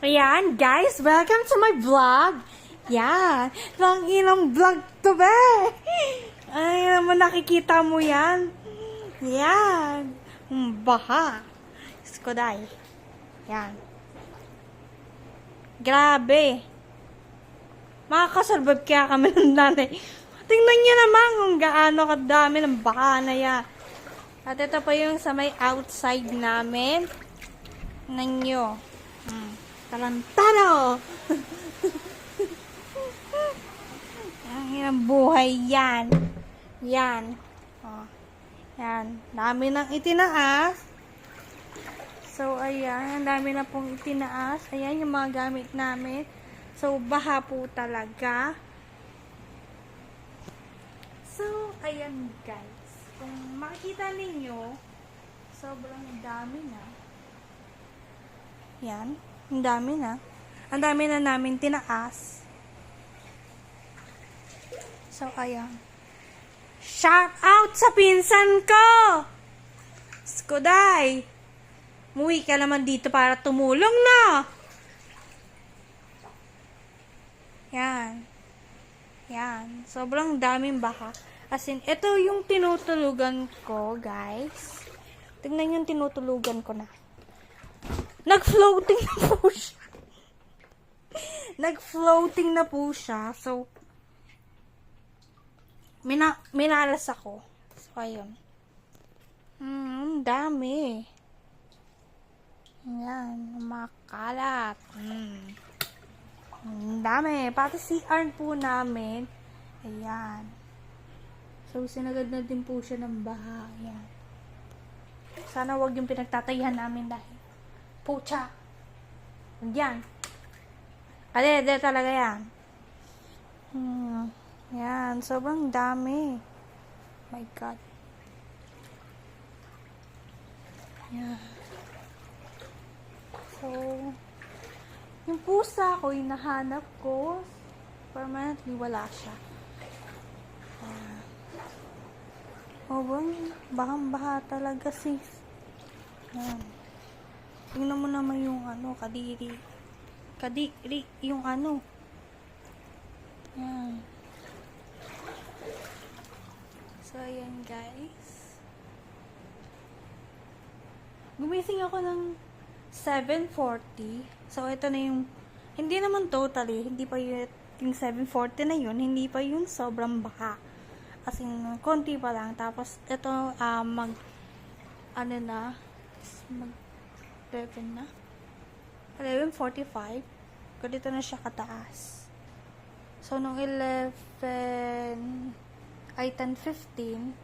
Ayan, guys, welcome to my vlog. Yan, lang ilang vlog to ba? Ay, naman nakikita mo yan. Yan, baha. Skoday. Yan. Grabe. Makakasurvive kaya kami ng nanay. Tingnan niyo naman kung gaano kadami ng baha na yan. At ito pa yung sa may outside namin. Tingnan nyo. Tarantado! Ang buhay yan. Yan. Oh. Yan. Dami nang itinaas. So, ayan. Ang dami na pong itinaas. Ayan yung mga gamit namin. So, baha po talaga. So, ayan guys. Kung makikita ninyo, sobrang dami na. Yan. Ang dami na. Ang dami na namin tinaas. So, ayan. Shout out sa pinsan ko! Skuday! Muwi ka naman dito para tumulong na! Yan. Yan. Sobrang daming baka. As in, ito yung tinutulugan ko, guys. Tingnan yung tinutulugan ko na. Nag-floating na po siya. Nag-floating na po siya. So, minalas ako. So, ayun. Dami. Yan. Makalat. Dami. Pati CR po namin. Ayan. So, sinagad na din po siya ng baha. Ayan. Sana wag yung pinagtatayahan namin dahil pucha. Yan. Kade talaga yan. Yan. Sobrang dami. My God. Yan. So, yung pusa ko, yung nahanap ko, permanently wala siya. Bahang-baha talaga sis. Yan. Tingnan mo naman yung kadiri. Kadiri, yung Yan. So, ayan guys. Gumising ako ng 7:40. So, ito na yung, hindi naman totally, hindi pa yung 7:40 na yun, hindi pa yung sobrang baka. As in, konti pa lang. Tapos, ito, mag 11 na. 11:45. Ganito na siya kataas. So, nung 10:15,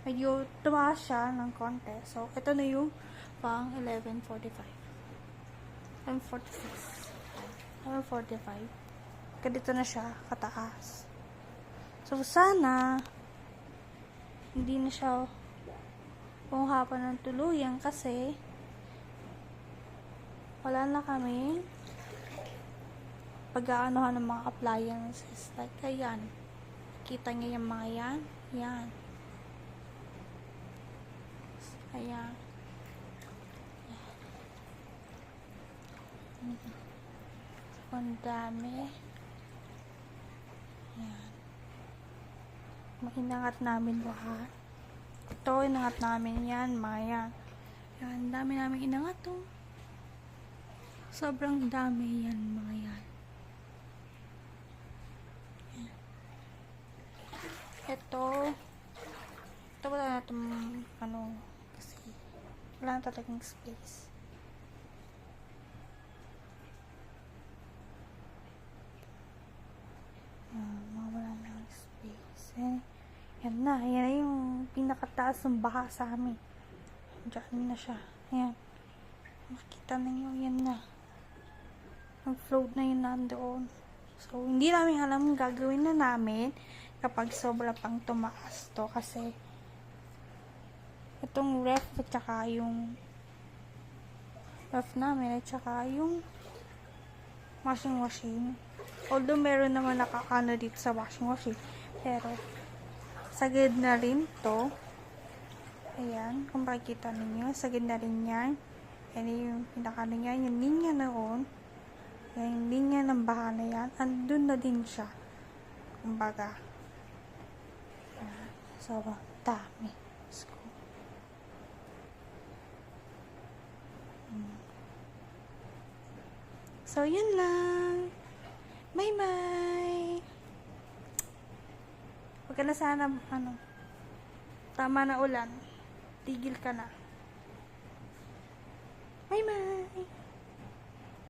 medyo tumaas siya ng konti. So, ito na yung pang 11:45. 11:45. Ganito na siya kataas. So, sana, hindi na siya pumuhapan ng tuluyan kasi wala na kami pag-aanohan ng mga appliances. Like, ayan. Kita niyo yung mga yan? Yan. Ayan. Ang dami. Ayan. Inangat namin lahat. Ito, inangat namin yan. Mga yan. Yan. Dami namin inangat to. Sobrang dami yan, mga yan. Ito wala na itong kasi wala na talagang space. Wala na space. Yan na yung pinakataas ng baha sa amin. Diyan na siya. Ayan. Makita na nyo, yan na. Nag-float na yun nandoon. So, hindi namin alam gagawin na namin kapag sobra pang tumaas to. Kasi, itong ref at saka yung ref namin at saka yung washing machine. Although, meron naman nakaano dito sa washing machine. Pero, sagad na rin to. Ayan, kung makikita ninyo, sagad na rin yan. Yan yung pinakano niya, yung linya noon. Kaya yung linya ng baha na yan, andun na din siya. Kumbaga. Ayan. So, dami. Let's go. So, yun lang. Bye-bye. Huwag ka na sana, tama na ulan. Tigil ka na. Bye-bye.